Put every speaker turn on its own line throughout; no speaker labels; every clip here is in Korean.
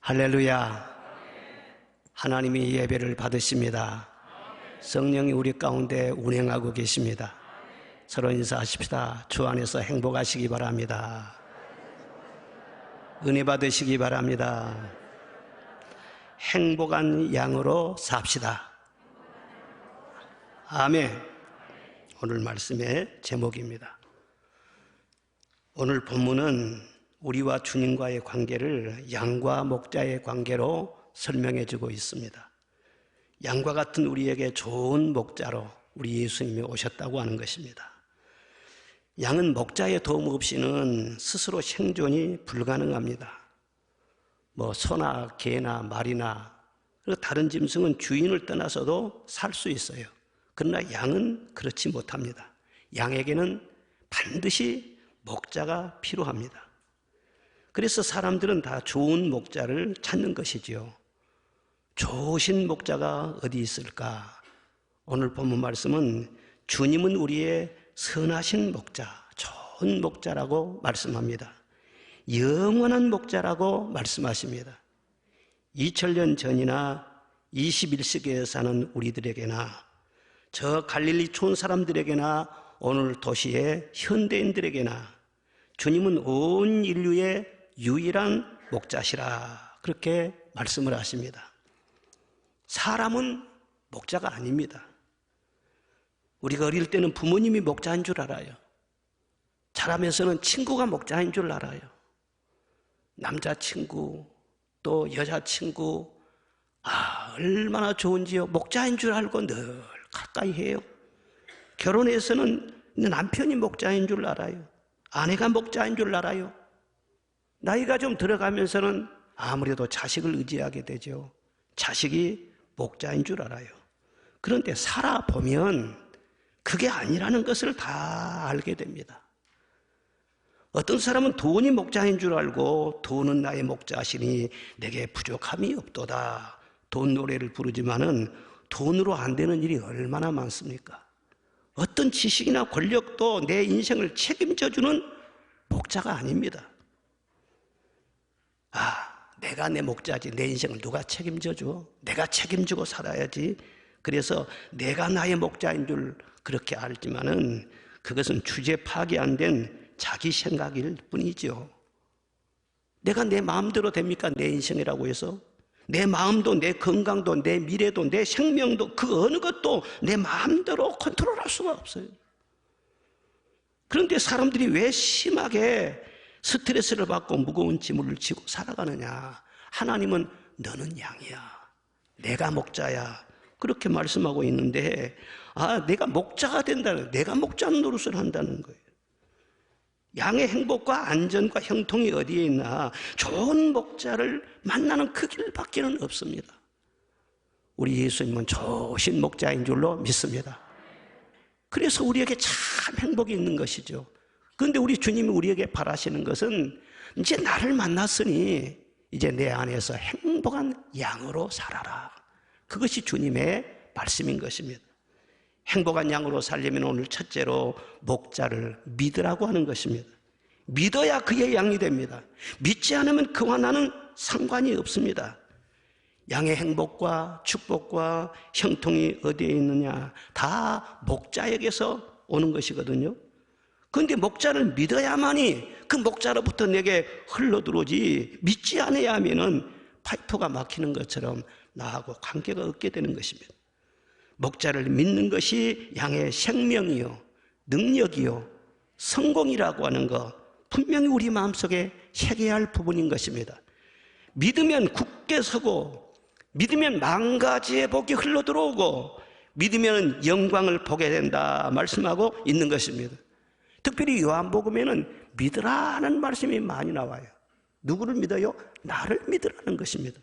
할렐루야. 하나님이 예배를 받으십니다. 성령이 우리 가운데 운행하고 계십니다. 서로 인사하십시다. 주 안에서 행복하시기 바랍니다. 은혜 받으시기 바랍니다. 행복한 양으로 삽시다. 아멘. 오늘 말씀의 제목입니다. 오늘 본문은 우리와 주님과의 관계를 양과 목자의 관계로 설명해 주고 있습니다. 양과 같은 우리에게 좋은 목자로 우리 예수님이 오셨다고 하는 것입니다. 양은 목자의 도움 없이는 스스로 생존이 불가능합니다. 소나 개나 말이나 다른 짐승은 주인을 떠나서도 살 수 있어요. 그러나 양은 그렇지 못합니다. 양에게는 반드시 목자가 필요합니다. 그래서 사람들은 다 좋은 목자를 찾는 것이지요. 좋으신 목자가 어디 있을까? 오늘 본문 말씀은 주님은 우리의 선하신 목자, 좋은 목자라고 말씀합니다. 영원한 목자라고 말씀하십니다. 2000년 전이나 21세기에 사는 우리들에게나 저 갈릴리 촌 사람들에게나 오늘 도시의 현대인들에게나 주님은 온 인류의 유일한 목자시라 그렇게 말씀을 하십니다. 사람은 목자가 아닙니다. 우리가 어릴 때는 부모님이 목자인 줄 알아요. 자라면서는 친구가 목자인 줄 알아요. 남자친구 또 여자친구 얼마나 좋은지요. 목자인 줄 알고 늘 가까이 해요. 결혼해서는 남편이 목자인 줄 알아요. 아내가 목자인 줄 알아요. 나이가 좀 들어가면서는 아무래도 자식을 의지하게 되죠. 자식이 목자인 줄 알아요. 그런데 살아보면 그게 아니라는 것을 다 알게 됩니다. 어떤 사람은 돈이 목자인 줄 알고 돈은 나의 목자시니 내게 부족함이 없도다. 돈 노래를 부르지만은 돈으로 안 되는 일이 얼마나 많습니까? 어떤 지식이나 권력도 내 인생을 책임져주는 목자가 아닙니다. 내가 내 목자지. 내 인생을 누가 책임져줘? 내가 책임지고 살아야지. 그래서 내가 나의 목자인 줄 그렇게 알지만은 그것은 주제 파악이 안 된 자기 생각일 뿐이죠. 내가 내 마음대로 됩니까? 내 인생이라고 해서 내 마음도 내 건강도 내 미래도 내 생명도 그 어느 것도 내 마음대로 컨트롤할 수가 없어요. 그런데 사람들이 왜 심하게 스트레스를 받고 무거운 짐을 지고 살아가느냐? 하나님은 너는 양이야. 내가 목자야. 그렇게 말씀하고 있는데 내가 목자가 된다는, 내가 목자는 노릇을 한다는 거예요. 양의 행복과 안전과 형통이 어디에 있나? 좋은 목자를 만나는 그 길밖에는 없습니다. 우리 예수님은 좋으신 목자인 줄로 믿습니다. 그래서 우리에게 참 행복이 있는 것이죠. 그런데 우리 주님이 우리에게 바라시는 것은 이제 나를 만났으니 이제 내 안에서 행복한 양으로 살아라. 그것이 주님의 말씀인 것입니다. 행복한 양으로 살려면 오늘 첫째로 목자를 믿으라고 하는 것입니다. 믿어야 그의 양이 됩니다. 믿지 않으면 그와 나는 상관이 없습니다. 양의 행복과 축복과 형통이 어디에 있느냐? 다 목자에게서 오는 것이거든요. 그런데 목자를 믿어야만이 그 목자로부터 내게 흘러들어오지, 믿지 않아야 하면은 파이프가 막히는 것처럼 나하고 관계가 없게 되는 것입니다. 목자를 믿는 것이 양의 생명이요, 능력이요, 성공이라고 하는 것 분명히 우리 마음속에 새겨야 할 부분인 것입니다. 믿으면 굳게 서고, 믿으면 만가지의 복이 흘러들어오고, 믿으면 영광을 보게 된다 말씀하고 있는 것입니다. 특별히 요한복음에는 믿으라는 말씀이 많이 나와요. 누구를 믿어요? 나를 믿으라는 것입니다.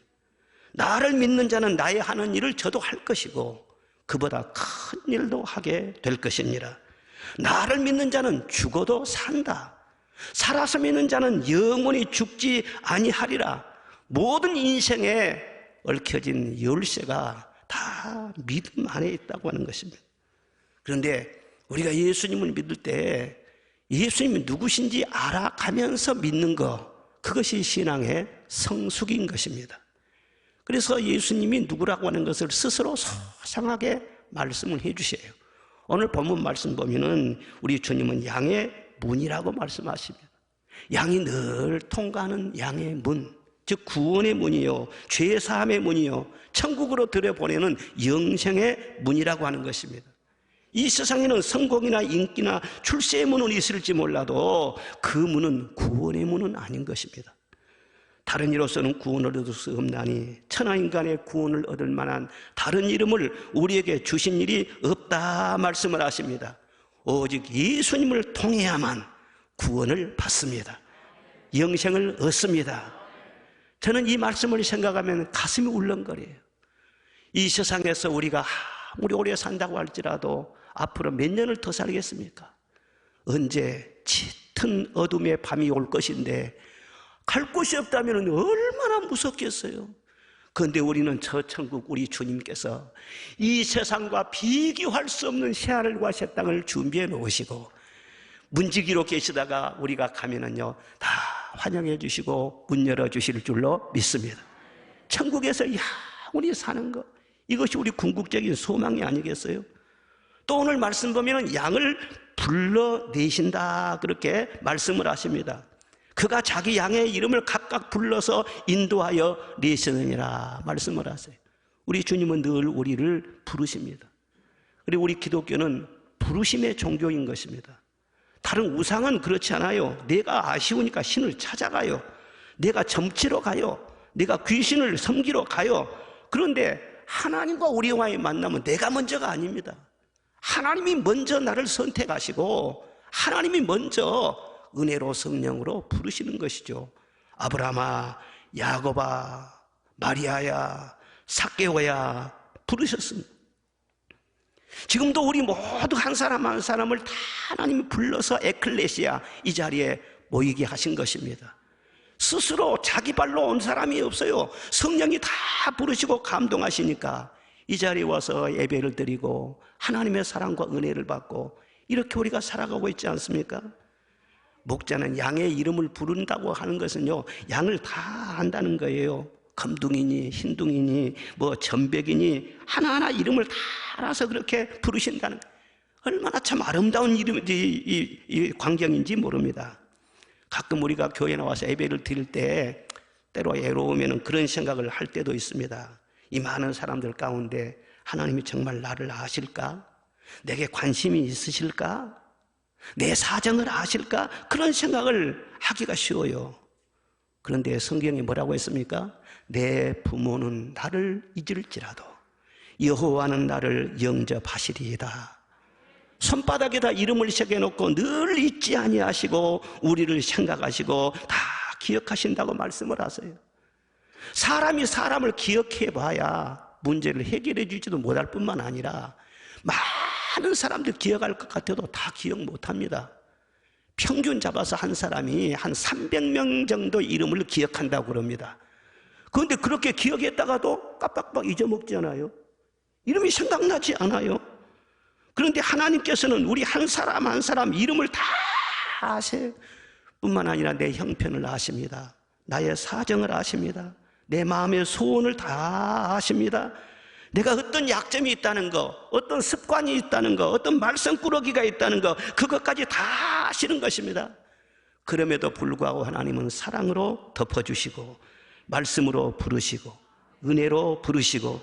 나를 믿는 자는 나의 하는 일을 저도 할 것이고 그보다 큰 일도 하게 될 것입니다. 나를 믿는 자는 죽어도 산다. 살아서 믿는 자는 영원히 죽지 아니하리라. 모든 인생에 얽혀진 열쇠가 다 믿음 안에 있다고 하는 것입니다. 그런데 우리가 예수님을 믿을 때 예수님이 누구신지 알아가면서 믿는 거, 그것이 신앙의 성숙인 것입니다. 그래서 예수님이 누구라고 하는 것을 스스로 소상하게 말씀을 해주셔요. 오늘 본문 말씀 보면은 우리 주님은 양의 문이라고 말씀하십니다. 양이 늘 통과하는 양의 문, 즉 구원의 문이요, 죄 사함의 문이요, 천국으로 들여보내는 영생의 문이라고 하는 것입니다. 이 세상에는 성공이나 인기나 출세의 문은 있을지 몰라도 그 문은 구원의 문은 아닌 것입니다. 다른 이로서는 구원을 얻을 수 없나니 천하인간의 구원을 얻을 만한 다른 이름을 우리에게 주신 일이 없다 말씀을 하십니다. 오직 예수님을 통해야만 구원을 받습니다. 영생을 얻습니다. 저는 이 말씀을 생각하면 가슴이 울렁거려요. 이 세상에서 우리가 아무리 오래 산다고 할지라도 앞으로 몇 년을 더 살겠습니까? 언제 짙은 어둠의 밤이 올 것인데 갈 곳이 없다면 얼마나 무섭겠어요. 그런데 우리는 저 천국 우리 주님께서 이 세상과 비교할 수 없는 새하늘과 새 땅을 준비해 놓으시고 문지기로 계시다가 우리가 가면은요 다 환영해 주시고 문 열어 주실 줄로 믿습니다. 천국에서 영원히 사는 것, 이것이 우리 궁극적인 소망이 아니겠어요? 또 오늘 말씀 보면은 양을 불러내신다 그렇게 말씀을 하십니다. 그가 자기 양의 이름을 각각 불러서 인도하여 내시느니라 말씀을 하세요. 우리 주님은 늘 우리를 부르십니다. 그리고 우리 기독교는 부르심의 종교인 것입니다. 다른 우상은 그렇지 않아요. 내가 아쉬우니까 신을 찾아가요. 내가 점치러 가요. 내가 귀신을 섬기러 가요. 그런데 하나님과 우리와의 만남은 내가 먼저가 아닙니다. 하나님이 먼저 나를 선택하시고 하나님이 먼저 은혜로 성령으로 부르시는 것이죠. 아브라함아, 야곱아, 마리아야, 삭개오야 부르셨습니다. 지금도 우리 모두 한 사람 한 사람을 다 하나님이 불러서 에클레시아 이 자리에 모이게 하신 것입니다. 스스로 자기 발로 온 사람이 없어요. 성령이 다 부르시고 감동하시니까 이 자리에 와서 예배를 드리고 하나님의 사랑과 은혜를 받고 이렇게 우리가 살아가고 있지 않습니까? 목자는 양의 이름을 부른다고 하는 것은요, 양을 다 안다는 거예요. 검둥이니 흰둥이니 뭐 전백이니 하나하나 이름을 다 알아서 그렇게 부르신다는, 얼마나 참 아름다운 이름인지 이 광경인지 모릅니다. 가끔 우리가 교회에 나와서 예배를 드릴 때 때로 외로우면 그런 생각을 할 때도 있습니다. 이 많은 사람들 가운데 하나님이 정말 나를 아실까? 내게 관심이 있으실까? 내 사정을 아실까? 그런 생각을 하기가 쉬워요. 그런데 성경이 뭐라고 했습니까? 내 부모는 나를 잊을지라도 여호와는 나를 영접하시리이다. 손바닥에다 이름을 새겨놓고 늘 잊지 아니하시고 우리를 생각하시고 다 기억하신다고 말씀을 하세요. 사람이 사람을 기억해봐야 문제를 해결해 주지도 못할 뿐만 아니라 많은 사람들 기억할 것 같아도 다 기억 못합니다. 평균 잡아서 한 사람이 한 300명 정도 이름을 기억한다고 그럽니다. 그런데 그렇게 기억했다가도 깜빡깜빡 잊어먹잖아요. 이름이 생각나지 않아요. 그런데 하나님께서는 우리 한 사람 한 사람 이름을 다 아세요. 뿐만 아니라 내 형편을 아십니다. 나의 사정을 아십니다. 내 마음의 소원을 다 아십니다. 내가 어떤 약점이 있다는 거, 어떤 습관이 있다는 거, 어떤 말썽꾸러기가 있다는 거, 그것까지 다 아시는 것입니다. 그럼에도 불구하고 하나님은 사랑으로 덮어주시고 말씀으로 부르시고 은혜로 부르시고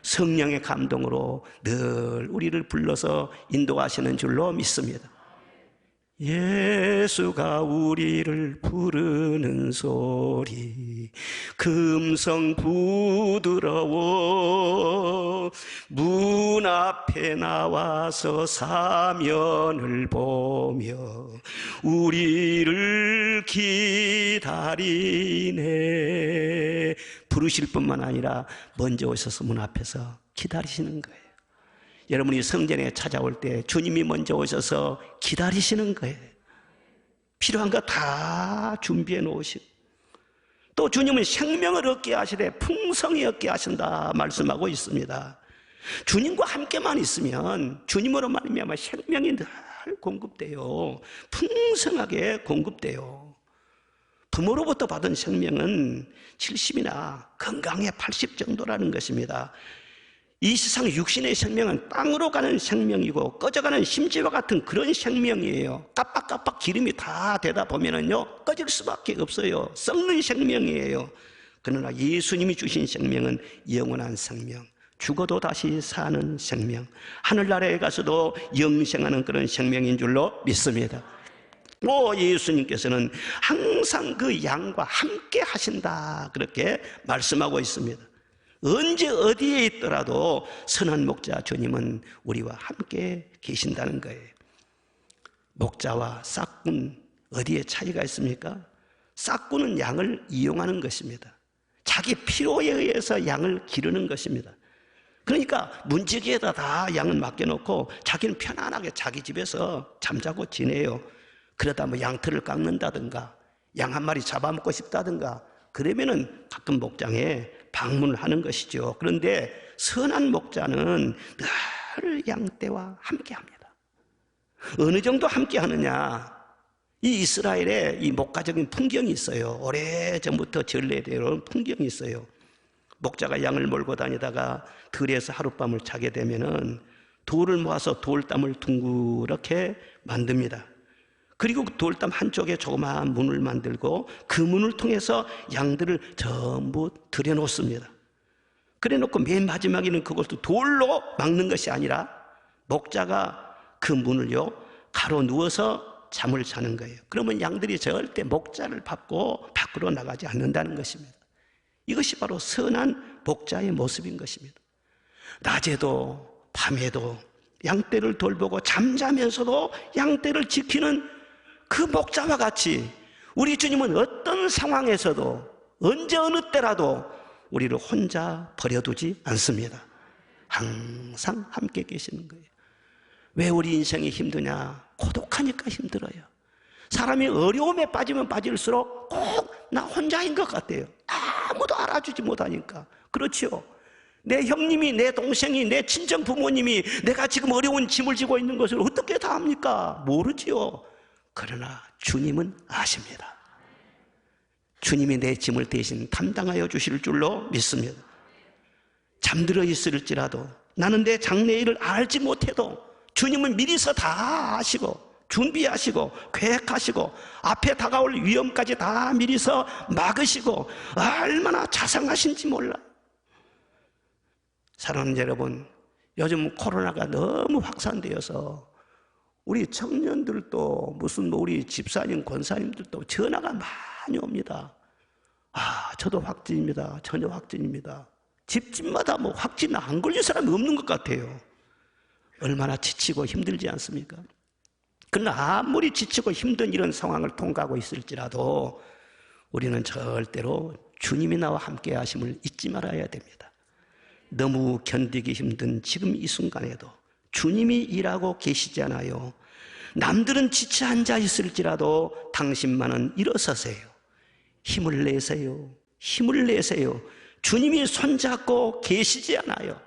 성령의 감동으로 늘 우리를 불러서 인도하시는 줄로 믿습니다. 예수가 우리를 부르는 소리 금성 부드러워 문 앞에 나와서 사면을 보며 우리를 기다리네. 부르실 뿐만 아니라 먼저 오셔서 문 앞에서 기다리시는 거예요. 여러분이 성전에 찾아올 때 주님이 먼저 오셔서 기다리시는 거예요. 필요한 거 다 준비해 놓으시고 또 주님은 생명을 얻게 하시되 풍성히 얻게 하신다 말씀하고 있습니다. 주님과 함께만 있으면 주님으로 말미암아 생명이 늘 공급돼요. 풍성하게 공급돼요. 부모로부터 받은 생명은 70이나 건강에 80 정도라는 것입니다. 이 세상 육신의 생명은 땅으로 가는 생명이고 꺼져가는 심지와 같은 그런 생명이에요. 깜빡깜빡 기름이 다 되다 보면은요 꺼질 수밖에 없어요. 썩는 생명이에요. 그러나 예수님이 주신 생명은 영원한 생명, 죽어도 다시 사는 생명, 하늘나라에 가서도 영생하는 그런 생명인 줄로 믿습니다. 예수님께서는 항상 그 양과 함께 하신다, 그렇게 말씀하고 있습니다. 언제 어디에 있더라도 선한 목자 주님은 우리와 함께 계신다는 거예요. 목자와 싹꾼, 어디에 차이가 있습니까? 싹꾼은 양을 이용하는 것입니다. 자기 필요에 의해서 양을 기르는 것입니다. 그러니까 문지기에다 다 양을 맡겨놓고 자기는 편안하게 자기 집에서 잠자고 지내요. 그러다 뭐 양털을 깎는다든가 양 한 마리 잡아먹고 싶다든가 그러면은 가끔 목장에 방문을 하는 것이죠. 그런데 선한 목자는 늘 양떼와 함께합니다. 어느 정도 함께하느냐? 이 이스라엘에 이 목가적인 풍경이 있어요. 오래전부터 전래되어 온 풍경이 있어요. 목자가 양을 몰고 다니다가 들에서 하룻밤을 자게 되면은 돌을 모아서 돌담을 둥그렇게 만듭니다. 그리고 그 돌담 한쪽에 조그마한 문을 만들고 그 문을 통해서 양들을 전부 들여놓습니다. 그래놓고 맨 마지막에는 그것도 돌로 막는 것이 아니라 목자가 그 문을요 가로 누워서 잠을 자는 거예요. 그러면 양들이 절대 목자를 밟고 밖으로 나가지 않는다는 것입니다. 이것이 바로 선한 목자의 모습인 것입니다. 낮에도 밤에도 양떼를 돌보고 잠자면서도 양떼를 지키는 그 목자와 같이 우리 주님은 어떤 상황에서도 언제 어느 때라도 우리를 혼자 버려두지 않습니다. 항상 함께 계시는 거예요. 왜 우리 인생이 힘드냐? 고독하니까 힘들어요. 사람이 어려움에 빠지면 빠질수록 꼭 나 혼자인 것 같아요. 아무도 알아주지 못하니까. 그렇죠. 내 형님이, 내 동생이, 내 친정 부모님이 내가 지금 어려운 짐을 지고 있는 것을 어떻게 다 압니까? 모르지요. 그러나 주님은 아십니다. 주님이 내 짐을 대신 담당하여 주실 줄로 믿습니다. 잠들어 있을지라도 나는 내 장래일을 알지 못해도 주님은 미리서 다 아시고 준비하시고 계획하시고 앞에 다가올 위험까지 다 미리서 막으시고 얼마나 자상하신지 몰라요. 사랑하는 여러분, 요즘 코로나가 너무 확산되어서 우리 청년들도 무슨 우리 집사님, 권사님들도 전화가 많이 옵니다. 저도 확진입니다. 전혀 확진입니다. 집집마다 뭐 확진 안 걸린 사람이 없는 것 같아요. 얼마나 지치고 힘들지 않습니까? 그러나 아무리 지치고 힘든 이런 상황을 통과하고 있을지라도 우리는 절대로 주님이 나와 함께 하심을 잊지 말아야 됩니다. 너무 견디기 힘든 지금 이 순간에도 주님이 일하고 계시잖아요. 남들은 지쳐 앉아 있을지라도 당신만은 일어서세요. 힘을 내세요. 힘을 내세요. 주님이 손잡고 계시지 않아요.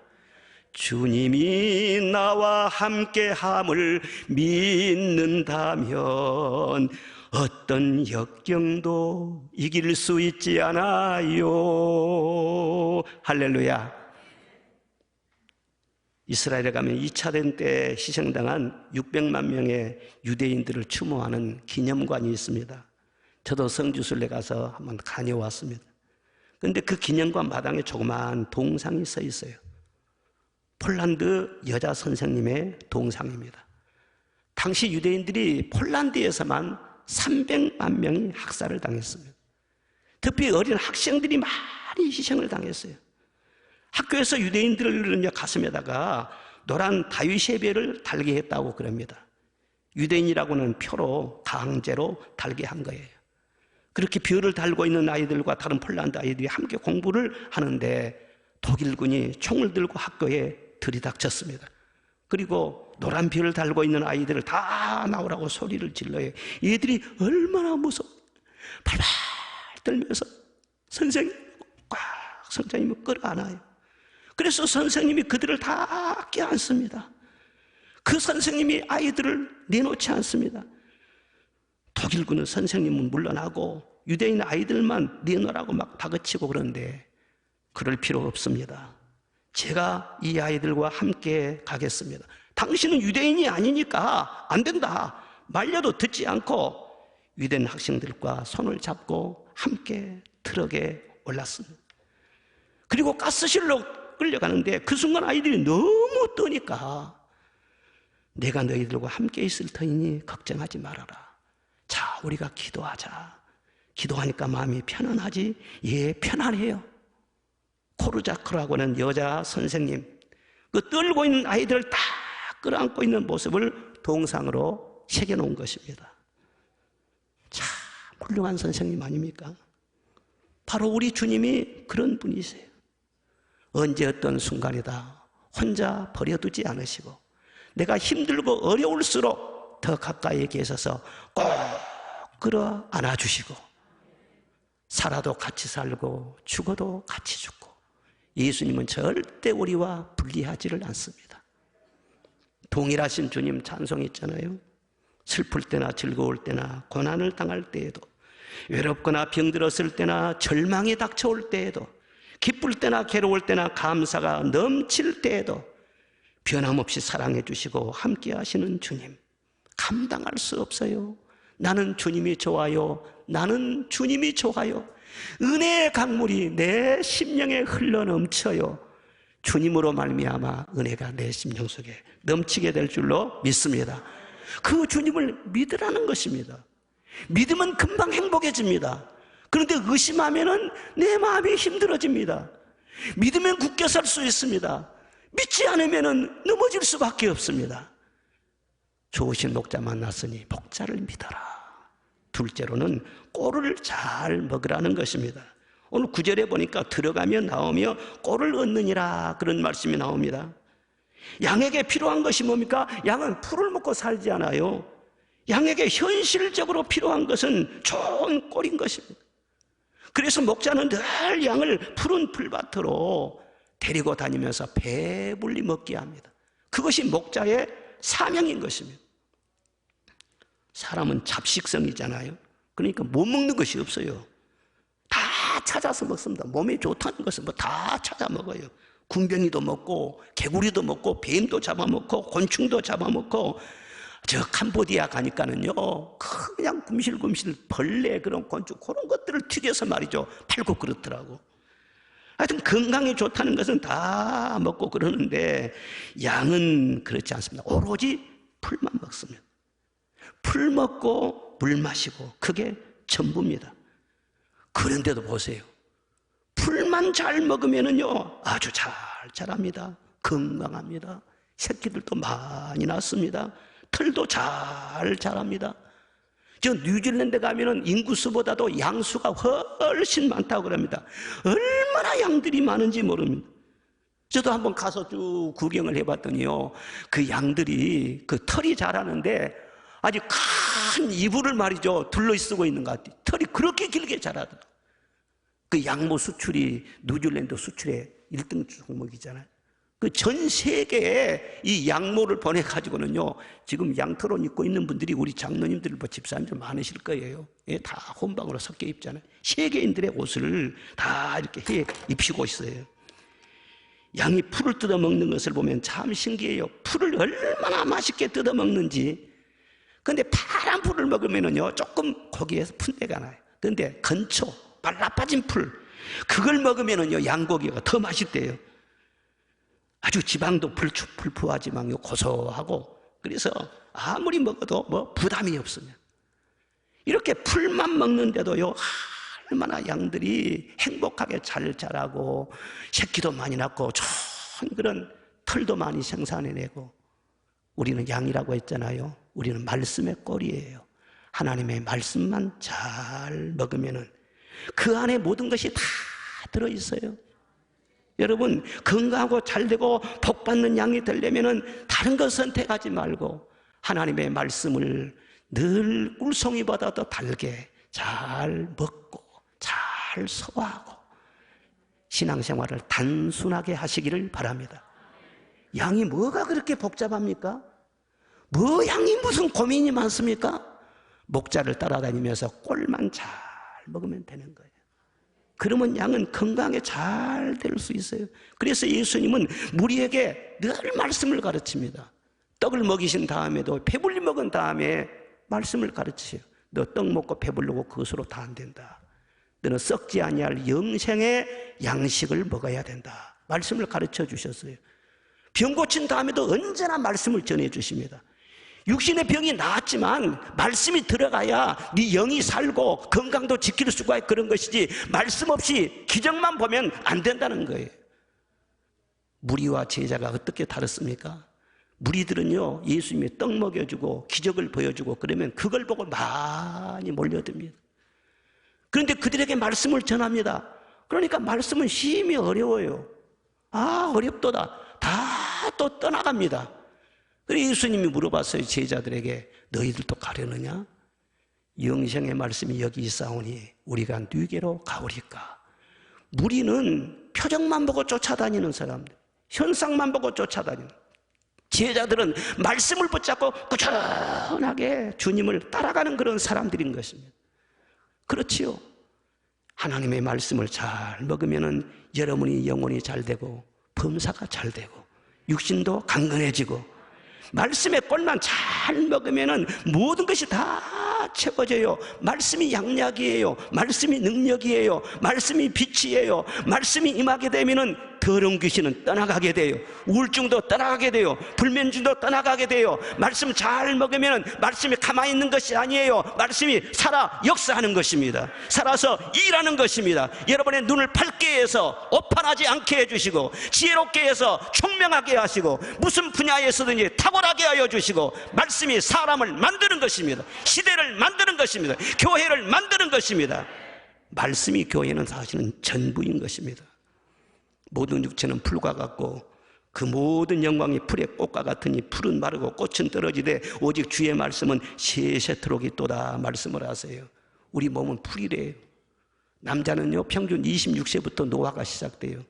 주님이 나와 함께함을 믿는다면 어떤 역경도 이길 수 있지 않아요. 할렐루야. 이스라엘에 가면 2차 대전 때 희생당한 600만 명의 유대인들을 추모하는 기념관이 있습니다. 저도 성지순례 가서 한번 다녀왔습니다. 그런데 그 기념관 마당에 조그마한 동상이 서 있어요. 폴란드 여자 선생님의 동상입니다. 당시 유대인들이 폴란드에서만 300만 명이 학살을 당했습니다. 특히 어린 학생들이 많이 희생을 당했어요. 학교에서 유대인들을 가슴에다가 노란 다윗의 별을 달게 했다고 그럽니다. 유대인이라고는 표로 강제로 달게 한 거예요. 그렇게 별을 달고 있는 아이들과 다른 폴란드 아이들이 함께 공부를 하는데 독일군이 총을 들고 학교에 들이닥쳤습니다. 그리고 노란 별을 달고 있는 아이들을 다 나오라고 소리를 질러요. 얘들이 얼마나 무서워 발발 떨면서 선생님을 끌어안아요. 그래서 선생님이 그들을 다 껴안습니다. 그 선생님이 아이들을 내놓지 않습니다. 독일군은 선생님은 물러나고 유대인 아이들만 내놓으라고 막 다그치고 그러는데 그럴 필요 없습니다. 제가 이 아이들과 함께 가겠습니다. 당신은 유대인이 아니니까 안 된다 말려도 듣지 않고 유대인 학생들과 손을 잡고 함께 트럭에 올랐습니다. 그리고 가스실로 끌려가는데 그 순간 아이들이 너무 떠니까 내가 너희들과 함께 있을 터이니 걱정하지 말아라. 자, 우리가 기도하자. 기도하니까 마음이 편안하지? 예, 편안해요. 코르자크라고 하는 여자 선생님, 그 떨고 있는 아이들을 다 끌어안고 있는 모습을 동상으로 새겨놓은 것입니다. 참 훌륭한 선생님 아닙니까? 바로 우리 주님이 그런 분이세요. 언제 어떤 순간이다 혼자 버려두지 않으시고 내가 힘들고 어려울수록 더 가까이 계셔서 꼭 끌어 안아주시고 살아도 같이 살고 죽어도 같이 죽고 예수님은 절대 우리와 분리하지를 않습니다. 동일하신 주님 찬송했잖아요. 슬플 때나 즐거울 때나 고난을 당할 때에도 외롭거나 병들었을 때나 절망이 닥쳐올 때에도 기쁠 때나 괴로울 때나 감사가 넘칠 때에도 변함없이 사랑해 주시고 함께 하시는 주님, 감당할 수 없어요. 나는 주님이 좋아요. 나는 주님이 좋아요. 은혜의 강물이 내 심령에 흘러넘쳐요. 주님으로 말미암아 은혜가 내 심령 속에 넘치게 될 줄로 믿습니다. 그 주님을 믿으라는 것입니다. 믿으면 금방 행복해집니다. 그런데 의심하면 내 마음이 힘들어집니다. 믿으면 굳게 설 수 있습니다. 믿지 않으면 넘어질 수밖에 없습니다. 좋으신 목자 만났으니 목자를 믿어라. 둘째로는 꼴을 잘 먹으라는 것입니다. 오늘 9절에 보니까 들어가며 나오며 꼴을 얻느니라 그런 말씀이 나옵니다. 양에게 필요한 것이 뭡니까? 양은 풀을 먹고 살지 않아요. 양에게 현실적으로 필요한 것은 좋은 꼴인 것입니다. 그래서 목자는 늘 양을 푸른 풀밭으로 데리고 다니면서 배불리 먹게 합니다. 그것이 목자의 사명인 것입니다. 사람은 잡식성이잖아요. 그러니까 못 먹는 것이 없어요. 다 찾아서 먹습니다. 몸에 좋다는 것은 뭐 다 찾아 먹어요. 군뱅이도 먹고 개구리도 먹고 뱀도 잡아먹고 곤충도 잡아먹고 저 캄보디아 가니까는요 그냥 굼실굼실 벌레 그런 곤충 그런 것들을 튀겨서 말이죠 팔고 그렇더라고. 하여튼 건강에 좋다는 것은 다 먹고 그러는데 양은 그렇지 않습니다. 오로지 풀만 먹습니다. 풀 먹고 물 마시고 그게 전부입니다. 그런데도 보세요. 풀만 잘 먹으면은요 아주 잘 자랍니다. 건강합니다. 새끼들도 많이 낳습니다. 털도 잘 자랍니다. 저 뉴질랜드 가면은 인구수보다도 양수가 훨씬 많다고 그럽니다. 얼마나 양들이 많은지 모릅니다. 저도 한번 가서 쭉 구경을 해봤더니요 그 양들이 그 털이 자라는데 아주 큰 이불을 말이죠 둘러쓰고 있는 것 같아요. 털이 그렇게 길게 자라더라고요. 그 양모 수출이 뉴질랜드 수출의 1등 종목이잖아요. 그 전 세계에 이 양모를 보내가지고는요, 지금 양털 옷 입고 있는 분들이 우리 장로님들, 집사님들 많으실 거예요. 예, 다 혼방으로 섞여 입잖아요. 세계인들의 옷을 다 이렇게 해 입히고 있어요. 양이 풀을 뜯어 먹는 것을 보면 참 신기해요. 풀을 얼마나 맛있게 뜯어 먹는지. 그런데 파란 풀을 먹으면은요, 조금 고기에서 풋내가 나요. 그런데 건초, 말라 빠진 풀, 그걸 먹으면은요, 양고기가 더 맛있대요. 아주 지방도 불푸하지만 고소하고, 그래서 아무리 먹어도 뭐 부담이 없으면 이렇게 풀만 먹는데도요 얼마나 양들이 행복하게 잘 자라고 새끼도 많이 낳고 좋은 그런 털도 많이 생산해내고. 우리는 양이라고 했잖아요. 우리는 말씀의 꼴이에요. 하나님의 말씀만 잘 먹으면은 그 안에 모든 것이 다 들어있어요. 여러분, 건강하고 잘되고 복받는 양이 되려면 다른 것 선택하지 말고 하나님의 말씀을 늘 꿀송이보다 더 달게 잘 먹고 잘 소화하고 신앙생활을 단순하게 하시기를 바랍니다. 양이 뭐가 그렇게 복잡합니까? 뭐 양이 무슨 고민이 많습니까? 목자를 따라다니면서 꼴만 잘 먹으면 되는 거예요. 그러면 양은 건강하게 잘 될 수 있어요. 그래서 예수님은 무리에게 늘 말씀을 가르칩니다. 떡을 먹이신 다음에도 배불리 먹은 다음에 말씀을 가르치세요. 너 떡 먹고 배부르고 그것으로 다 안 된다. 너는 썩지 아니할 영생의 양식을 먹어야 된다. 말씀을 가르쳐 주셨어요. 병 고친 다음에도 언제나 말씀을 전해 주십니다. 육신의 병이 나았지만 말씀이 들어가야 네 영이 살고 건강도 지킬 수가 있고 그런 것이지, 말씀 없이 기적만 보면 안 된다는 거예요. 무리와 제자가 어떻게 다릅니까? 무리들은요, 예수님이 떡 먹여주고 기적을 보여주고 그러면 그걸 보고 많이 몰려듭니다. 그런데 그들에게 말씀을 전합니다. 그러니까 말씀은 심히 어려워요. 아, 어렵도다. 다 또 떠나갑니다. 그래서 예수님이 물어봤어요. 제자들에게 너희들도 가려느냐? 영생의 말씀이 여기 있사오니 우리가 누구에게로 가오리까? 무리는 표정만 보고 쫓아다니는 사람들, 현상만 보고 쫓아다니는, 제자들은 말씀을 붙잡고 꾸준하게 주님을 따라가는 그런 사람들인 것입니다. 그렇지요. 하나님의 말씀을 잘 먹으면 여러분이 영혼이 잘 되고 범사가 잘 되고 육신도 강건해지고, 말씀의 꼴만 잘 먹으면 모든 것이 다 채워져요. 말씀이 양약이에요. 말씀이 능력이에요. 말씀이 빛이에요. 말씀이 임하게 되면 더러운 귀신은 떠나가게 돼요. 우울증도 떠나가게 돼요. 불면증도 떠나가게 돼요. 말씀 잘 먹으면 말씀이 가만히 있는 것이 아니에요. 말씀이 살아 역사하는 것입니다. 살아서 일하는 것입니다. 여러분의 눈을 밝게 해서 오판하지 않게 해주시고, 지혜롭게 해서 총명하게 하시고, 무슨 분야에서든지 탁월하게 하여 주시고, 말씀이 사람을 만드는 것입니다. 시대를 만드는 것입니다. 교회를 만드는 것입니다. 말씀이 교회는 사실은 전부인 것입니다. 모든 육체는 풀과 같고 그 모든 영광이 풀의 꽃과 같으니 풀은 마르고 꽃은 떨어지되 오직 주의 말씀은 세세토록 있도다 말씀을 하세요. 우리 몸은 풀이래요. 남자는요 평균 26세부터 노화가 시작돼요.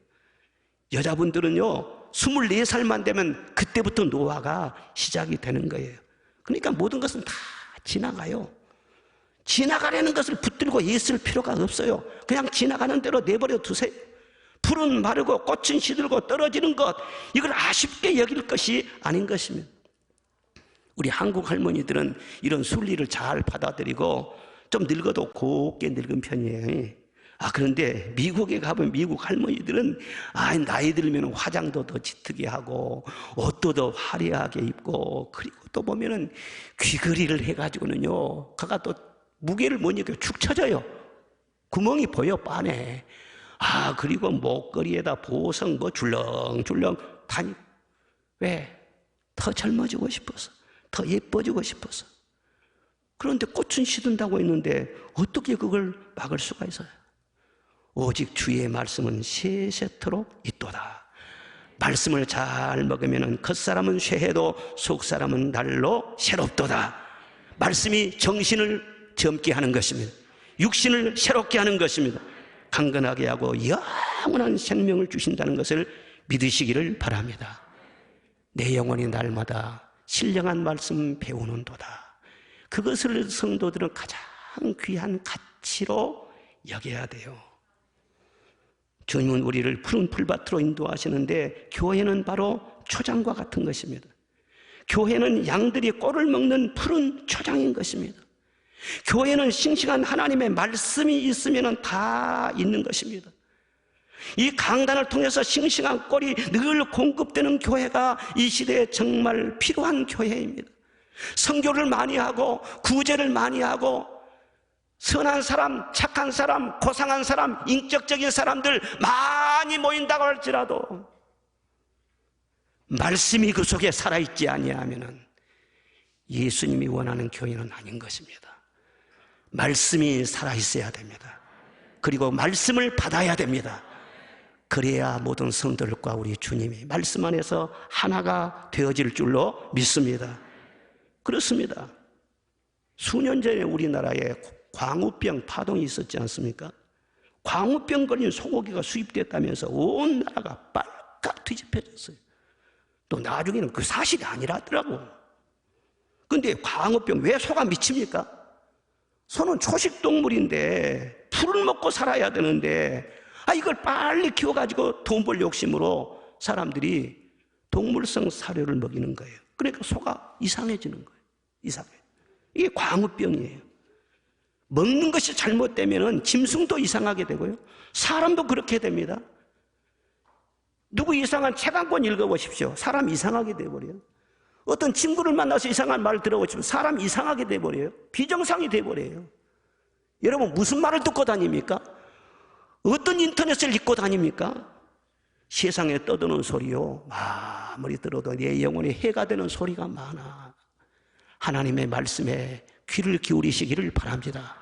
여자분들은요 24살만 되면 그때부터 노화가 시작이 되는 거예요. 그러니까 모든 것은 다 지나가요. 지나가려는 것을 붙들고 애쓸 필요가 없어요. 그냥 지나가는 대로 내버려 두세요. 풀은 마르고 꽃은 시들고 떨어지는 것, 이걸 아쉽게 여길 것이 아닌 것입니다. 우리 한국 할머니들은 이런 순리를 잘 받아들이고 좀 늙어도 곱게 늙은 편이에요. 그런데 미국에 가보면 미국 할머니들은 나이 들면 화장도 더 짙게 하고 옷도 더 화려하게 입고, 그리고 또 보면은 귀걸이를 해가지고는요 그가 또 무게를 못 이겨 축 처져요. 구멍이 보여 빤에. 그리고 목걸이에다 보석 줄렁줄렁 다니. 왜? 더 젊어지고 싶어서, 더 예뻐지고 싶어서. 그런데 꽃은 시든다고 했는데 어떻게 그걸 막을 수가 있어요? 오직 주의 말씀은 세세토록 있도다. 말씀을 잘 먹으면 겉사람은 쇠해도 속사람은 날로 새롭도다. 말씀이 정신을 젊게 하는 것입니다. 육신을 새롭게 하는 것입니다. 강건하게 하고 영원한 생명을 주신다는 것을 믿으시기를 바랍니다. 내 영혼이 날마다 신령한 말씀 배우는도다. 그것을 성도들은 가장 귀한 가치로 여겨야 돼요. 주님은 우리를 푸른 풀밭으로 인도하시는데 교회는 바로 초장과 같은 것입니다. 교회는 양들이 꼴을 먹는 푸른 초장인 것입니다. 교회는 싱싱한 하나님의 말씀이 있으면 다 있는 것입니다. 이 강단을 통해서 싱싱한 꼴이 늘 공급되는 교회가 이 시대에 정말 필요한 교회입니다. 선교를 많이 하고 구제를 많이 하고 선한 사람, 착한 사람, 고상한 사람, 인격적인 사람들 많이 모인다고 할지라도 말씀이 그 속에 살아있지 아니하면 예수님이 원하는 교회는 아닌 것입니다. 말씀이 살아있어야 됩니다. 그리고 말씀을 받아야 됩니다. 그래야 모든 성도들과 우리 주님이 말씀 안에서 하나가 되어질 줄로 믿습니다. 그렇습니다. 수년 전에 우리나라에 광우병 파동이 있었지 않습니까? 광우병 걸린 소고기가 수입됐다면서 온 나라가 빨갛 뒤집혀졌어요. 또 나중에는 그 사실이 아니라더라고. 근데 광우병 왜 소가 미칩니까? 소는 초식동물인데 풀을 먹고 살아야 되는데 이걸 빨리 키워가지고 돈 벌 욕심으로 사람들이 동물성 사료를 먹이는 거예요. 그러니까 소가 이상해지는 거예요. 이상해. 이게 광우병이에요. 먹는 것이 잘못되면 짐승도 이상하게 되고요, 사람도 그렇게 됩니다. 누구 이상한 책 한 권 읽어보십시오. 사람 이상하게 돼버려요. 어떤 친구를 만나서 이상한 말 들어보시면 사람 이상하게 돼버려요. 비정상이 돼버려요. 여러분, 무슨 말을 듣고 다닙니까? 어떤 인터넷을 읽고 다닙니까? 세상에 떠드는 소리요, 아무리 들어도 내 영혼에 해가 되는 소리가 많아. 하나님의 말씀에 귀를 기울이시기를 바랍니다.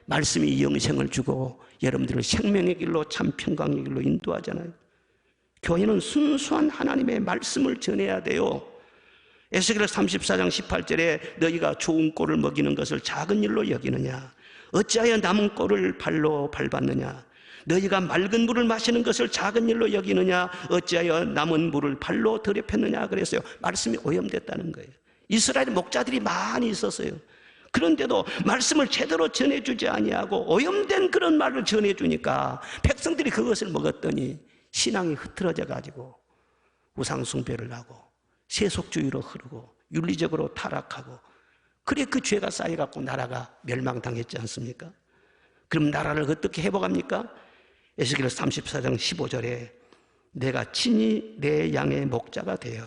말씀이 영생을 주고 여러분들을 생명의 길로, 참 평강의 길로 인도하잖아요. 교회는 순수한 하나님의 말씀을 전해야 돼요. 에스겔 34장 18절에 너희가 좋은 꼴을 먹이는 것을 작은 일로 여기느냐, 어찌하여 남은 꼴을 발로 밟았느냐, 너희가 맑은 물을 마시는 것을 작은 일로 여기느냐, 어찌하여 남은 물을 발로 더럽혔느냐. 그래서요, 말씀이 오염됐다는 거예요. 이스라엘 목자들이 많이 있었어요. 그런데도 말씀을 제대로 전해주지 아니하고 오염된 그런 말을 전해주니까 백성들이 그것을 먹었더니 신앙이 흐트러져 가지고 우상숭배를 하고 세속주의로 흐르고 윤리적으로 타락하고, 그래 그 죄가 쌓여갖고 나라가 멸망당했지 않습니까? 그럼 나라를 어떻게 회복합니까? 에스겔 34장 15절에 내가 친히 내 양의 목자가 되어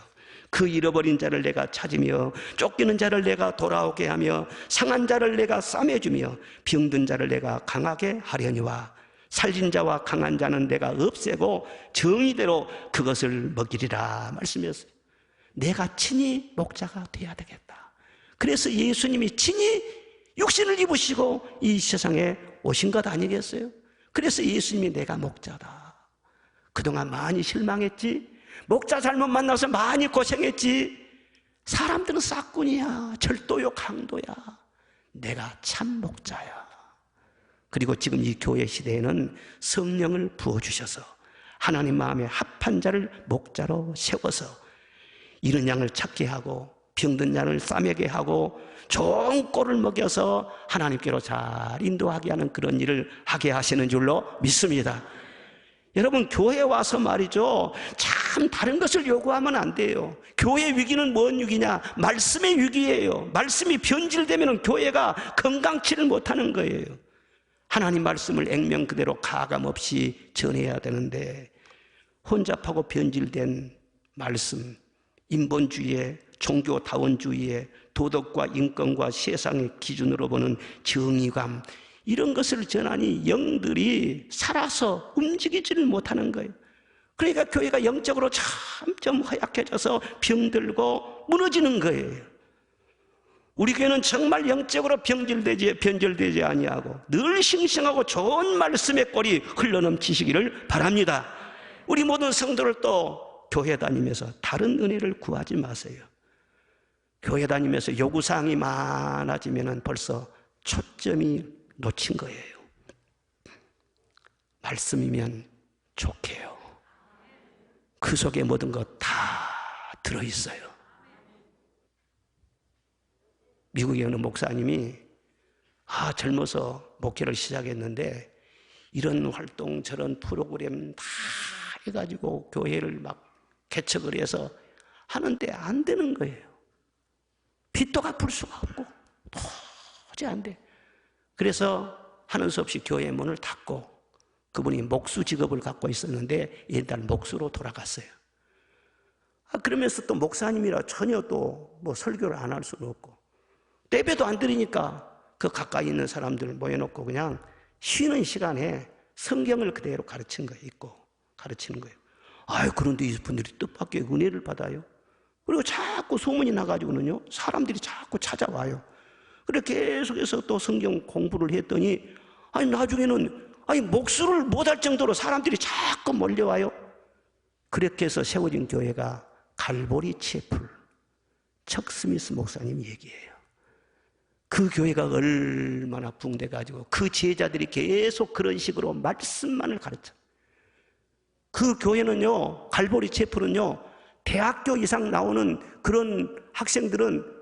그 잃어버린 자를 내가 찾으며 쫓기는 자를 내가 돌아오게 하며 상한 자를 내가 싸매주며 병든 자를 내가 강하게 하려니와 살진 자와 강한 자는 내가 없애고 정의대로 그것을 먹이리라 말씀이었어요. 내가 친히 목자가 되어야 되겠다. 그래서 예수님이 친히 육신을 입으시고 이 세상에 오신 것 아니겠어요? 그래서 예수님이 내가 목자다. 그동안 많이 실망했지, 목자 잘못 만나서 많이 고생했지, 사람들은 싹군이야, 절도요, 강도야. 내가 참 목자야. 그리고 지금 이 교회 시대에는 성령을 부어주셔서 하나님 마음에 합한 자를 목자로 세워서 이런 양을 찾게 하고 병든 양을 싸매게 하고 좋은 꼴을 먹여서 하나님께로 잘 인도하게 하는 그런 일을 하게 하시는 줄로 믿습니다. 여러분, 교회에 와서 말이죠, 참 다른 것을 요구하면 안 돼요. 교회 위기는 뭔 위기냐? 말씀의 위기예요. 말씀이 변질되면 교회가 건강치를 못하는 거예요. 하나님 말씀을 액면 그대로 가감없이 전해야 되는데 혼잡하고 변질된 말씀, 인본주의에, 종교다원주의에, 도덕과 인권과 세상의 기준으로 보는 정의감, 이런 것을 전하니 영들이 살아서 움직이지를 못하는 거예요. 그러니까 교회가 영적으로 점점 허약해져서 병들고 무너지는 거예요. 우리 교회는 정말 영적으로 변질되지 아니하고 늘 싱싱하고 좋은 말씀의 꼴이 흘러넘치시기를 바랍니다. 우리 모든 성도를 또 교회 다니면서 다른 은혜를 구하지 마세요. 교회 다니면서 요구사항이 많아지면 벌써 초점이 놓친 거예요. 말씀이면 좋게요. 그 속에 모든 것 다 들어있어요. 미국에 어느 목사님이 젊어서 목회를 시작했는데 이런 활동 저런 프로그램 다 해가지고 교회를 막 개척을 해서 하는데 안 되는 거예요. 빚도 갚을 수가 없고 도저히 안 돼. 그래서 하는 수 없이 교회 문을 닫고, 그분이 목수 직업을 갖고 있었는데 옛날 목수로 돌아갔어요. 그러면서 또 목사님이라 전혀 또 뭐 설교를 안 할 수는 없고 예배도 안 드리니까 그 가까이 있는 사람들 모여놓고 그냥 쉬는 시간에 성경을 그대로 가르치는 거예요. 읽고 가르치는 거예요. 그런데 이분들이 뜻밖의 은혜를 받아요. 그리고 자꾸 소문이 나가지고는요, 사람들이 자꾸 찾아와요. 그렇게 계속해서 또 성경 공부를 했더니 나중에는 목수를 못할 정도로 사람들이 자꾸 몰려와요. 그렇게 해서 세워진 교회가 갈보리 채플, 척 스미스 목사님 얘기예요. 그 교회가 얼마나 붕대가지고 그 제자들이 계속 그런 식으로 말씀만을 가르쳐. 그 교회는요, 갈보리 채플은요, 대학교 이상 나오는 그런 학생들은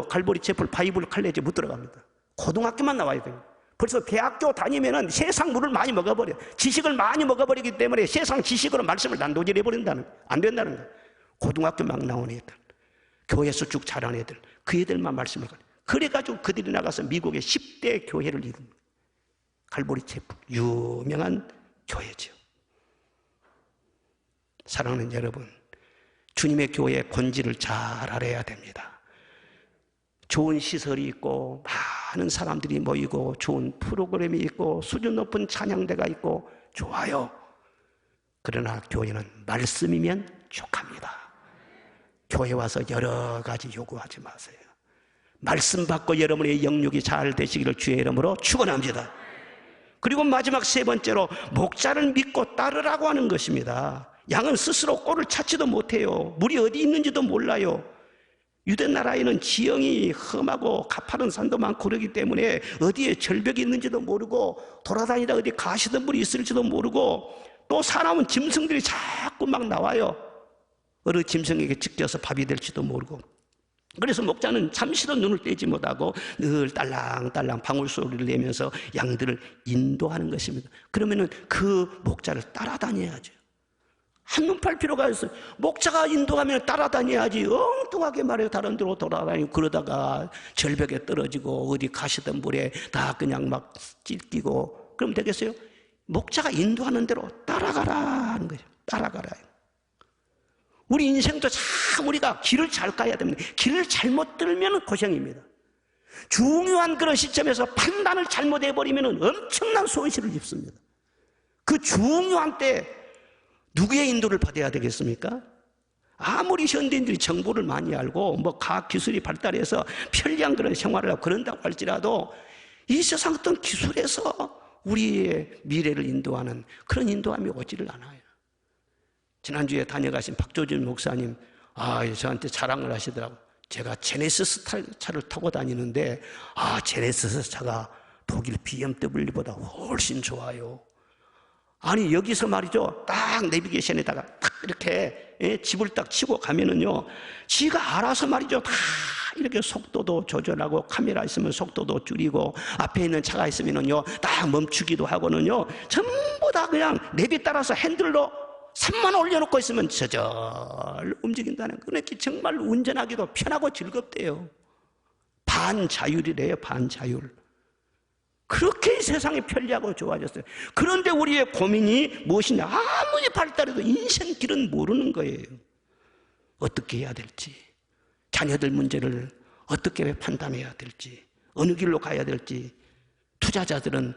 갈보리 채플 바이블 칼레지에 못 들어갑니다. 고등학교만 나와야 돼요. 벌써 대학교 다니면은 세상 물을 많이 먹어버려. 지식을 많이 먹어버리기 때문에 세상 지식으로 말씀을 난도질해버린다는, 안 된다는 거예요. 고등학교 막 나온 애들, 교회에서 쭉 자란 애들, 그 애들만 말씀을 가르쳐요. 그래가지고 그들이 나가서 미국의 10대 교회를 이룬 거예요. 갈보리 체프, 유명한 교회죠. 사랑하는 여러분, 주님의 교회의 본질을 잘 알아야 됩니다. 좋은 시설이 있고 많은 사람들이 모이고 좋은 프로그램이 있고 수준 높은 찬양대가 있고 좋아요. 그러나 교회는 말씀이면 족합니다. 교회 와서 여러 가지 요구하지 마세요. 말씀 받고 여러분의 영육이 잘 되시기를 주의 이름으로 축원합니다. 그리고 마지막 세 번째로 목자를 믿고 따르라고 하는 것입니다. 양은 스스로 꼴을 찾지도 못해요. 물이 어디 있는지도 몰라요. 유대 나라에는 지형이 험하고 가파른 산도 많고 그러기 때문에 어디에 절벽이 있는지도 모르고 돌아다니다 어디 가시던 물이 있을지도 모르고, 또 사람은 짐승들이 자꾸 막 나와요. 어느 짐승에게 찢겨서 밥이 될지도 모르고. 그래서 목자는 잠시도 눈을 떼지 못하고 늘 딸랑딸랑 방울소리를 내면서 양들을 인도하는 것입니다. 그러면은 그 목자를 따라다녀야죠. 한눈 팔 필요가 있어요. 목자가 인도하면 따라다녀야지. 엉뚱하게 말해요. 다른 데로 돌아다니고 그러다가 절벽에 떨어지고 어디 가시던 물에 다 그냥 막 찢기고 그럼 되겠어요? 목자가 인도하는 대로 따라가라 하는 거죠. 따라가라. 우리 인생도 참 우리가 길을 잘 가야 됩니다. 길을 잘못 들면 고생입니다. 중요한 그런 시점에서 판단을 잘못해버리면 엄청난 손실을 입습니다. 그 중요한 때 누구의 인도를 받아야 되겠습니까? 아무리 현대인들이 정보를 많이 알고 뭐 과학 기술이 발달해서 편리한 그런 생활을 하고 그런다고 할지라도 이 세상 어떤 기술에서 우리의 미래를 인도하는 그런 인도함이 오지를 않아요. 지난주에 다녀가신 박조준 목사님, 저한테 자랑을 하시더라고요. 제가 제네시스 차를 타고 다니는데, 제네시스 차가 독일 BMW보다 훨씬 좋아요. 아니, 여기서 말이죠. 딱 내비게이션에다가 딱 이렇게 집을 딱 치고 가면은요, 지가 알아서 말이죠. 다 이렇게 속도도 조절하고 카메라 있으면 속도도 줄이고 앞에 있는 차가 있으면은요, 딱 멈추기도 하고는요, 전부 다 그냥 내비 따라서 핸들로 3만 올려놓고 있으면 저절 움직인다는, 그러니까 정말 운전하기도 편하고 즐겁대요. 반자율이래요. 반자율. 그렇게 세상이 편리하고 좋아졌어요. 그런데 우리의 고민이 무엇이냐? 아무리 발달해도 인생길은 모르는 거예요. 어떻게 해야 될지, 자녀들 문제를 어떻게 판단해야 될지, 어느 길로 가야 될지, 투자자들은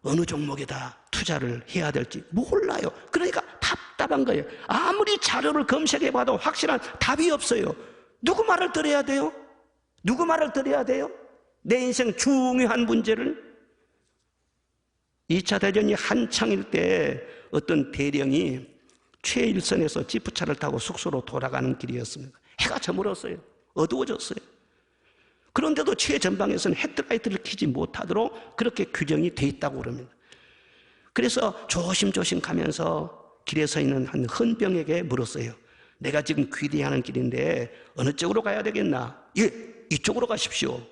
어느 종목에다 투자를 해야 될지 몰라요. 그러니까 답답한 거예요. 아무리 자료를 검색해봐도 확실한 답이 없어요. 누구 말을 들어야 돼요? 누구 말을 들어야 돼요? 내 인생 중요한 문제를. 2차 대전이 한창일 때 어떤 대령이 최일선에서 지프차를 타고 숙소로 돌아가는 길이었습니다. 해가 저물었어요. 어두워졌어요. 그런데도 최전방에서는 헤드라이트를 켜지 못하도록 그렇게 규정이 돼 있다고 그럽니다. 그래서 조심조심 가면서 길에 서 있는 한 헌병에게 물었어요. 내가 지금 귀대하는 길인데 어느 쪽으로 가야 되겠나? 예, 이쪽으로 가십시오.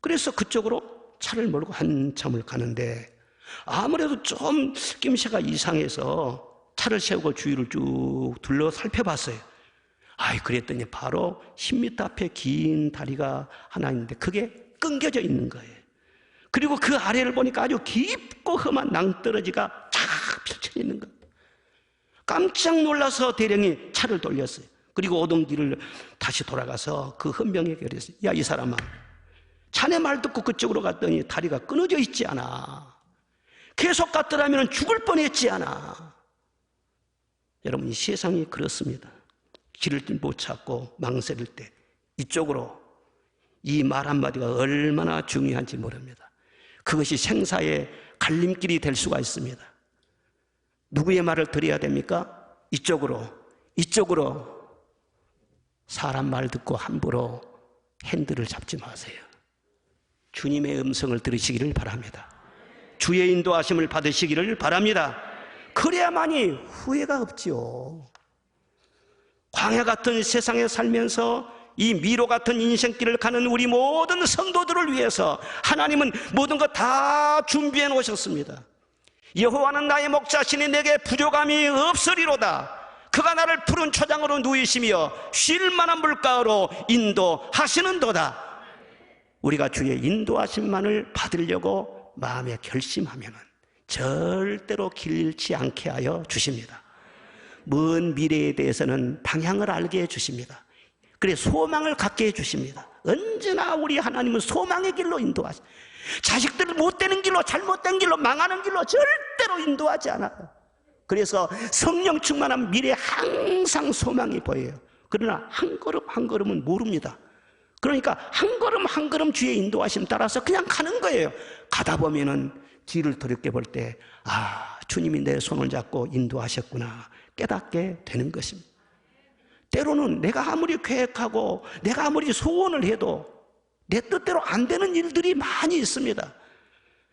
그래서 그쪽으로 차를 몰고 한참을 가는데 아무래도 좀 낌새가 이상해서 차를 세우고 주위를 쭉 둘러 살펴봤어요. 그랬더니 바로 10m 앞에 긴 다리가 하나 있는데 그게 끊겨져 있는 거예요. 그리고 그 아래를 보니까 아주 깊고 험한 낭떠러지가 쫙 펼쳐져 있는 거예요. 깜짝 놀라서 대령이 차를 돌렸어요. 그리고 오던 길을 다시 돌아가서 그 헌병에게 그랬어요. 야, 이 사람아, 자네 말 듣고 그쪽으로 갔더니 다리가 끊어져 있지 않아. 계속 갔더라면 죽을 뻔했지 않아. 여러분, 이 세상이 그렇습니다. 길을 못 찾고 망설일 때 이쪽으로, 이 말 한마디가 얼마나 중요한지 모릅니다. 그것이 생사의 갈림길이 될 수가 있습니다. 누구의 말을 들어야 됩니까? 이쪽으로. 사람 말 듣고 함부로 핸들을 잡지 마세요. 주님의 음성을 들으시기를 바랍니다. 주의 인도하심을 받으시기를 바랍니다. 그래야만이 후회가 없지요. 광야 같은 세상에 살면서 이 미로 같은 인생길을 가는 우리 모든 성도들을 위해서 하나님은 모든 것 다 준비해 놓으셨습니다. 여호와는 나의 목자시니 내게 부족함이 없으리로다. 그가 나를 푸른 초장으로 누이시며 쉴 만한 물가로 인도하시는도다. 우리가 주의 인도하심만을 받으려고 마음에 결심하면 절대로 길치 않게 하여 주십니다. 먼 미래에 대해서는 방향을 알게 해주십니다. 그래 소망을 갖게 해주십니다. 언제나 우리 하나님은 소망의 길로 인도하십니다. 자식들을 못되는 길로, 잘못된 길로, 망하는 길로 절대로 인도하지 않아요. 그래서 성령 충만한 미래에 항상 소망이 보여요. 그러나 한 걸음 한 걸음은 모릅니다. 그러니까 한 걸음 한 걸음 주의 인도하심 따라서 그냥 가는 거예요. 가다 보면은 뒤를 돌이켜 때 주님이 내 손을 잡고 인도하셨구나 깨닫게 되는 것입니다. 때로는 내가 아무리 계획하고 내가 아무리 소원을 해도 내 뜻대로 안 되는 일들이 많이 있습니다.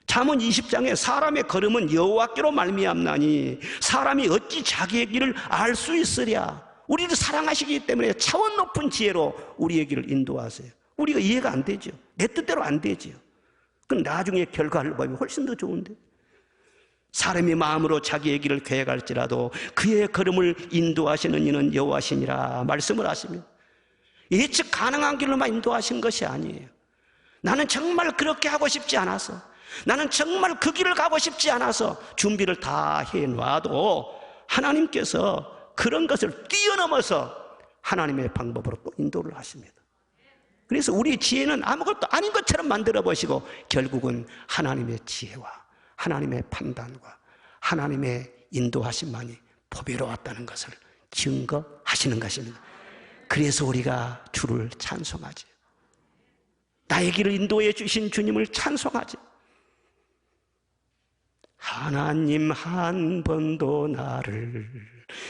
잠언 20장에 사람의 걸음은 여호와께로 말미암나니 사람이 어찌 자기의 길을 알 수 있으랴. 우리를 사랑하시기 때문에 차원 높은 지혜로 우리의 길을 인도하세요. 우리가 이해가 안 되죠. 내 뜻대로 안 되죠. 그럼 나중에 결과를 보면 훨씬 더 좋은데. 사람이 마음으로 자기의 길을 계획할지라도 그의 걸음을 인도하시는 이는 여호와시니라 말씀을 하시며 예측 가능한 길로만 인도하신 것이 아니에요. 나는 정말 그렇게 하고 싶지 않아서, 나는 정말 그 길을 가고 싶지 않아서 준비를 다 해놔도 하나님께서 그런 것을 뛰어넘어서 하나님의 방법으로 또 인도를 하십니다. 그래서 우리 지혜는 아무것도 아닌 것처럼 만들어 보시고 결국은 하나님의 지혜와 하나님의 판단과 하나님의 인도하심만이 보배로웠다는 것을 증거하시는 것입니다. 그래서 우리가 주를 찬송하죠. 나의 길을 인도해 주신 주님을 찬송하죠. 하나님 한 번도 나를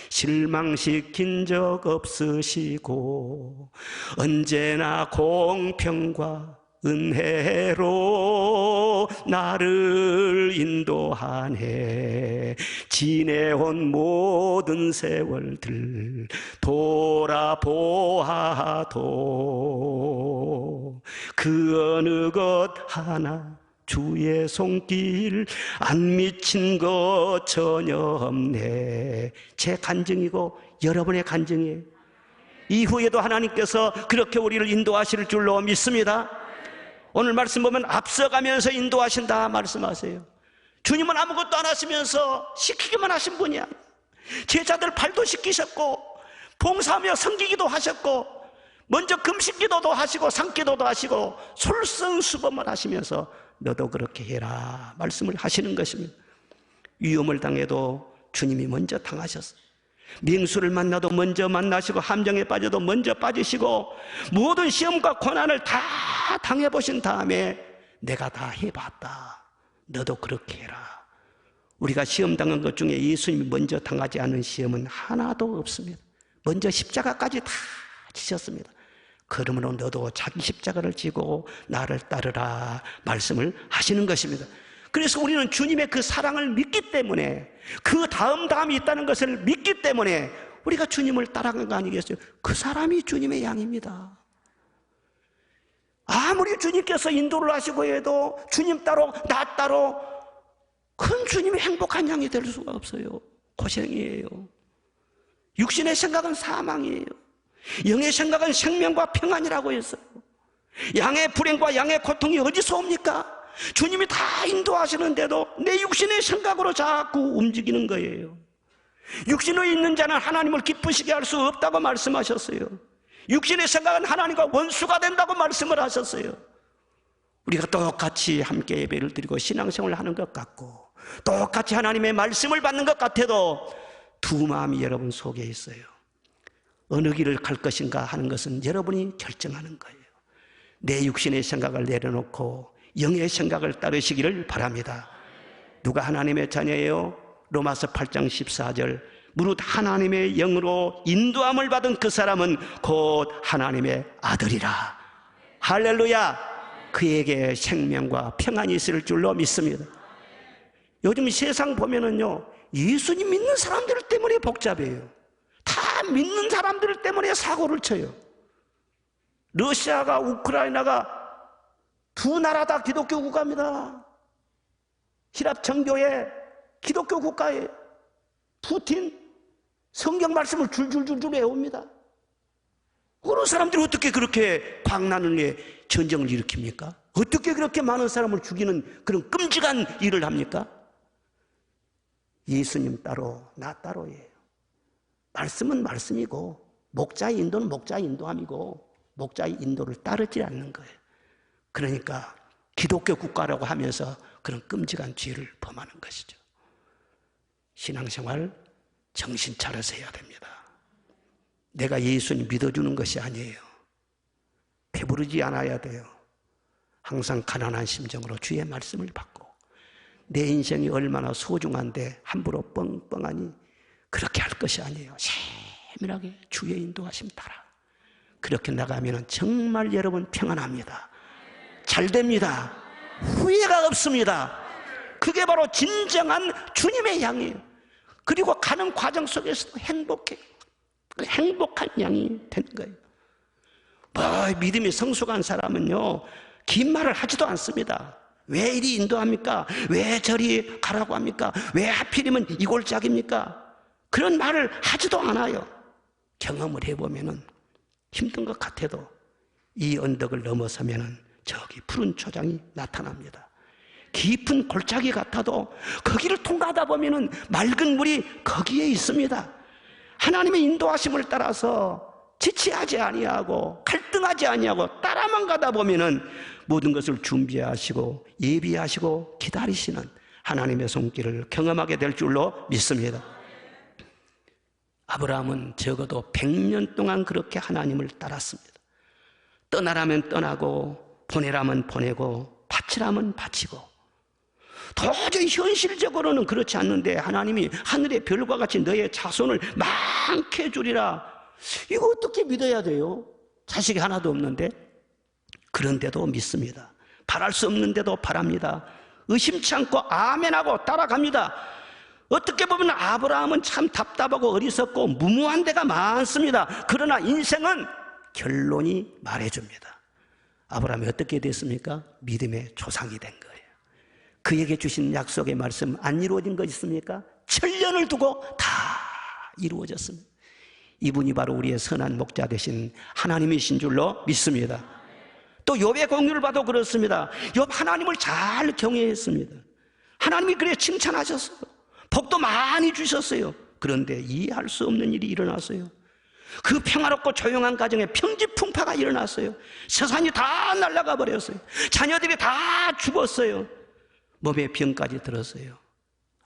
실망시킨 적 없으시고 언제나 공평과 은혜로 나를 인도하네. 지내온 모든 세월들 돌아보아도 그 어느 것 하나 주의 손길 안 미친 것 전혀 없네. 제 간증이고 여러분의 간증이에요. 이후에도 하나님께서 그렇게 우리를 인도하실 줄로 믿습니다. 오늘 말씀 보면 앞서가면서 인도하신다 말씀하세요. 주님은 아무것도 안 하시면서 시키기만 하신 분이 아니에요. 제자들 발도 씻기셨고 봉사하며 섬기기도 하셨고 먼저 금식기도도 하시고 산기도도 하시고 솔선수범을 하시면서 너도 그렇게 해라 말씀을 하시는 것입니다. 위험을 당해도 주님이 먼저 당하셨어요. 맹수를 만나도 먼저 만나시고 함정에 빠져도 먼저 빠지시고 모든 시험과 고난을 다 당해보신 다음에 내가 다 해봤다 너도 그렇게 해라. 우리가 시험 당한 것 중에 예수님이 먼저 당하지 않은 시험은 하나도 없습니다. 먼저 십자가까지 다 지셨습니다. 그러므로 너도 자기 십자가를 지고 나를 따르라 말씀을 하시는 것입니다. 그래서 우리는 주님의 그 사랑을 믿기 때문에 그 다음이 있다는 것을 믿기 때문에 우리가 주님을 따라간 거 아니겠어요? 그 사람이 주님의 양입니다. 아무리 주님께서 인도를 하시고 해도 주님 따로 나 따로 큰 주님이 행복한 양이 될 수가 없어요. 고생이에요. 육신의 생각은 사망이에요. 영의 생각은 생명과 평안이라고 했어요. 양의 불행과 양의 고통이 어디서 옵니까? 주님이 다 인도하시는데도 내 육신의 생각으로 자꾸 움직이는 거예요. 육신에 있는 자는 하나님을 기쁘시게 할 수 없다고 말씀하셨어요. 육신의 생각은 하나님과 원수가 된다고 말씀을 하셨어요. 우리가 똑같이 함께 예배를 드리고 신앙생활을 하는 것 같고 똑같이 하나님의 말씀을 받는 것 같아도 두 마음이 여러분 속에 있어요. 어느 길을 갈 것인가 하는 것은 여러분이 결정하는 거예요. 내 육신의 생각을 내려놓고 영의 생각을 따르시기를 바랍니다. 누가 하나님의 자녀예요? 로마서 8장 14절 무릇 하나님의 영으로 인도함을 받은 그 사람은 곧 하나님의 아들이라. 할렐루야. 그에게 생명과 평안이 있을 줄로 믿습니다. 요즘 세상 보면은요 예수님 믿는 사람들 때문에 복잡해요. 다 믿는 사람들 때문에 사고를 쳐요. 러시아가 우크라이나가 두 나라 다 기독교 국가입니다. 히랍 정교회 기독교 국가에 푸틴 성경 말씀을 줄줄줄줄 외웁니다. 어느 사람들이 어떻게 그렇게 광란을 내 전쟁을 일으킵니까? 어떻게 그렇게 많은 사람을 죽이는 그런 끔찍한 일을 합니까? 예수님 따로 나 따로예요. 말씀은 말씀이고 목자의 인도는 목자의 인도함이고 목자의 인도를 따르지 않는 거예요. 그러니까 기독교 국가라고 하면서 그런 끔찍한 죄를 범하는 것이죠. 신앙생활 정신 차려서 해야 됩니다. 내가 예수님 믿어주는 것이 아니에요. 배부르지 않아야 돼요. 항상 가난한 심정으로 주의 말씀을 받고 내 인생이 얼마나 소중한데 함부로 뻥뻥하니 그렇게 할 것이 아니에요. 세밀하게 주의 인도하심 따라 그렇게 나가면 정말 여러분 평안합니다. 잘 됩니다. 후회가 없습니다. 그게 바로 진정한 주님의 양이에요. 그리고 가는 과정 속에서도 행복한 양이 되는 거예요. 믿음이 성숙한 사람은요 긴 말을 하지도 않습니다. 왜 이리 인도합니까? 왜 저리 가라고 합니까? 왜 하필이면 이 골짜기입니까? 그런 말을 하지도 않아요. 경험을 해보면 힘든 것 같아도 이 언덕을 넘어서면 저기 푸른 초장이 나타납니다. 깊은 골짜기 같아도 거기를 통과하다 보면 맑은 물이 거기에 있습니다. 하나님의 인도하심을 따라서 지체하지 아니하고 갈등하지 아니하고 따라만 가다 보면 모든 것을 준비하시고 예비하시고 기다리시는 하나님의 손길을 경험하게 될 줄로 믿습니다. 아브라함은 적어도 100년 동안 그렇게 하나님을 따랐습니다. 떠나라면 떠나고 보내라면 보내고 바치라면 바치고 도저히 현실적으로는 그렇지 않는데 하나님이 하늘의 별과 같이 너의 자손을 많게 해주리라. 이거 어떻게 믿어야 돼요? 자식이 하나도 없는데. 그런데도 믿습니다. 바랄 수 없는데도 바랍니다. 의심치 않고 아멘하고 따라갑니다. 어떻게 보면 아브라함은 참 답답하고 어리석고 무모한 데가 많습니다. 그러나 인생은 결론이 말해줍니다. 아브라함이 어떻게 됐습니까? 믿음의 조상이 된 거예요. 그에게 주신 약속의 말씀 안 이루어진 거 있습니까? 천년을 두고 다 이루어졌습니다. 이분이 바로 우리의 선한 목자 되신 하나님이신 줄로 믿습니다. 또 욥의 공유를 봐도 그렇습니다. 욥 하나님을 잘 경외했습니다. 하나님이 그래 칭찬하셨어요. 복도 많이 주셨어요. 그런데 이해할 수 없는 일이 일어났어요. 그 평화롭고 조용한 가정에 평지풍파가 일어났어요. 세상이 다 날아가 버렸어요. 자녀들이 다 죽었어요. 몸에 병까지 들었어요.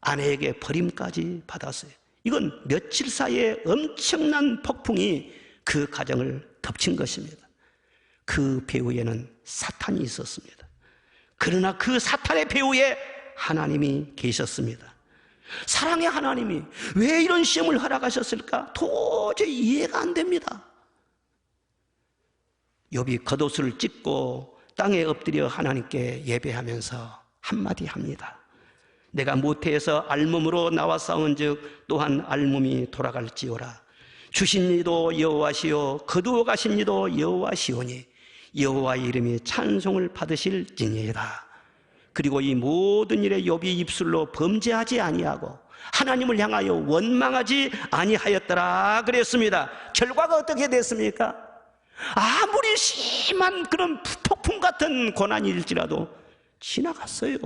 아내에게 버림까지 받았어요. 이건 며칠 사이에 엄청난 폭풍이 그 가정을 덮친 것입니다. 그 배후에는 사탄이 있었습니다. 그러나 그 사탄의 배후에 하나님이 계셨습니다. 사랑의 하나님이 왜 이런 시험을 허락하셨을까? 도저히 이해가 안 됩니다. 욥이 겉옷을 찢고 땅에 엎드려 하나님께 예배하면서 한마디 합니다. 내가 모태에서 알몸으로 나와 싸운즉 또한 알몸이 돌아갈지어라. 주신 이도 여호와시요 거두어 가신 이도 여호와시오니 여호와의 이름이 찬송을 받으실지니이다. 그리고 이 모든 일에 욥이 입술로 범죄하지 아니하고 하나님을 향하여 원망하지 아니하였더라 그랬습니다. 결과가 어떻게 됐습니까? 아무리 심한 그런 폭풍 같은 고난일지라도 지나갔어요.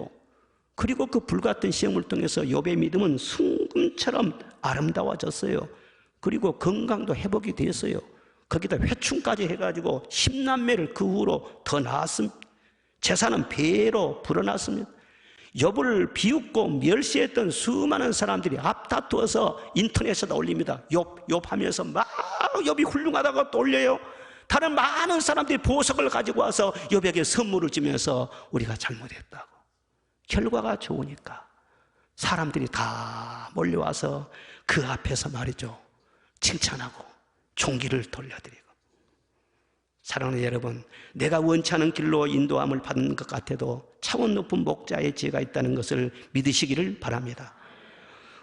그리고 그 불같은 시험을 통해서 욥의 믿음은 순금처럼 아름다워졌어요. 그리고 건강도 회복이 됐어요. 거기다 회충까지 해가지고 10남매를 그 후로 더 낳았습니다. 재산은 배로 불어났습니다. 욥을 비웃고 멸시했던 수많은 사람들이 앞다투어서 인터넷에다 올립니다. 욥 하면서 막 욥이 훌륭하다고 또 올려요. 다른 많은 사람들이 보석을 가지고 와서 욥에게 선물을 주면서 우리가 잘못했다고. 결과가 좋으니까 사람들이 다 몰려와서 그 앞에서 말이죠, 칭찬하고 종기를 돌려드리고. 사랑하는 여러분, 내가 원치 않은 길로 인도함을 받는 것 같아도 차원 높은 목자의 지혜가 있다는 것을 믿으시기를 바랍니다.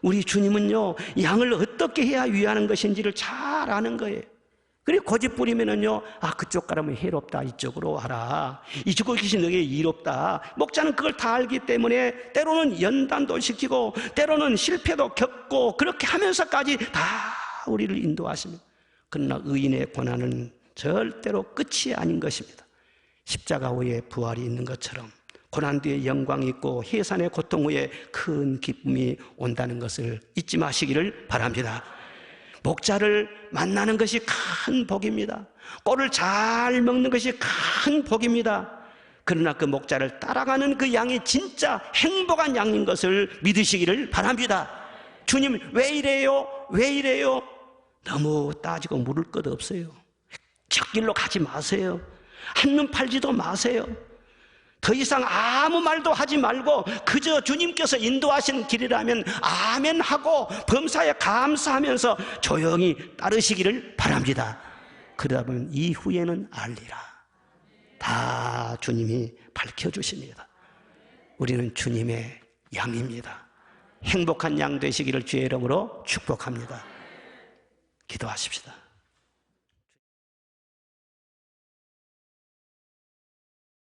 우리 주님은요, 양을 어떻게 해야 위하는 것인지를 잘 아는 거예요. 그리고 고집 부리면은요, 그쪽 가라면 해롭다, 이쪽으로 와라. 이쪽으로 계신 너에게 이롭다. 목자는 그걸 다 알기 때문에 때로는 연단도 시키고 때로는 실패도 겪고 그렇게 하면서까지 다 우리를 인도하십니다. 그러나 의인의 고난은 절대로 끝이 아닌 것입니다. 십자가 후에 부활이 있는 것처럼 고난 뒤에 영광이 있고 해산의 고통 후에 큰 기쁨이 온다는 것을 잊지 마시기를 바랍니다. 목자를 만나는 것이 큰 복입니다. 꼴을 잘 먹는 것이 큰 복입니다. 그러나 그 목자를 따라가는 그 양이 진짜 행복한 양인 것을 믿으시기를 바랍니다. 주님 왜 이래요? 왜 이래요? 너무 따지고 물을 것 없어요. 저 길로 가지 마세요. 한눈 팔지도 마세요. 더 이상 아무 말도 하지 말고 그저 주님께서 인도하시는 길이라면 아멘 하고 범사에 감사하면서 조용히 따르시기를 바랍니다. 그러다 보면 이후에는 알리라. 다 주님이 밝혀주십니다. 우리는 주님의 양입니다. 행복한 양 되시기를 주의 이름으로 축복합니다. 기도하십시다.